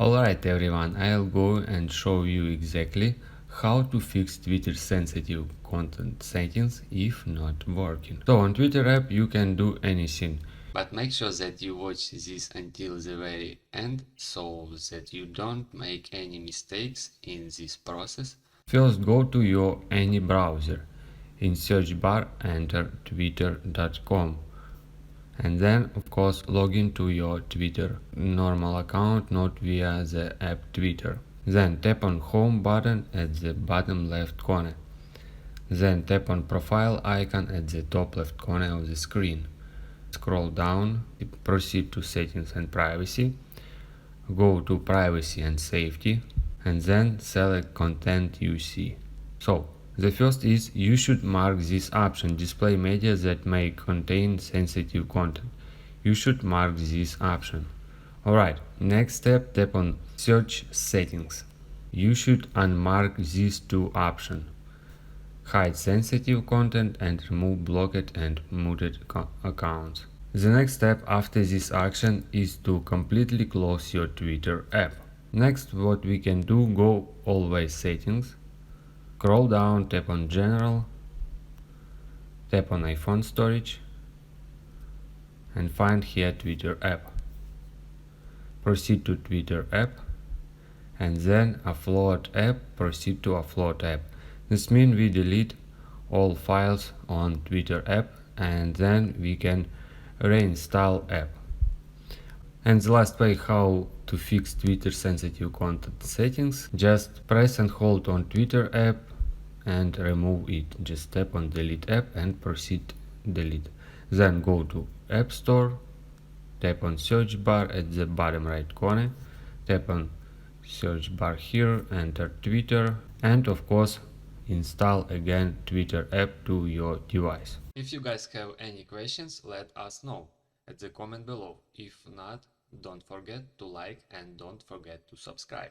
Alright everyone, I'll go and show you exactly how to fix Twitter sensitive content settings if not working. So on Twitter app you can do anything, but make sure that you watch this until the very end so that you don't make any mistakes in this process. First go to your any browser. In search bar enter twitter.com. And then of course log into your Twitter normal account, not via the app Twitter. Then tap on home button at the bottom left corner. Then tap on profile icon at the top left corner of the screen. Scroll down, proceed to settings and privacy. Go to privacy and safety and then select content you see. So the first is you should mark this option, display media that may contain sensitive content. You should mark this option. Alright, next step, tap on search settings. You should unmark these two options. Hide sensitive content and remove blocked and muted accounts. The next step after this action is to completely close your Twitter app. Next, what we can do, go always settings. Scroll down, tap on general, tap on iPhone storage and find here Twitter app. Proceed to Twitter app and then upload app, proceed to upload app. This means we delete all files on Twitter app and then we can reinstall app. And the last way how to fix Twitter sensitive content settings, just press and hold on Twitter app and remove it. Just tap on delete app and proceed delete. Then go to App Store, tap on search bar at the bottom right corner, tap on search bar here, enter Twitter and of course install again Twitter app to your device. If you guys have any questions, let us know at the comment below. If not, don't forget to like and don't forget to subscribe.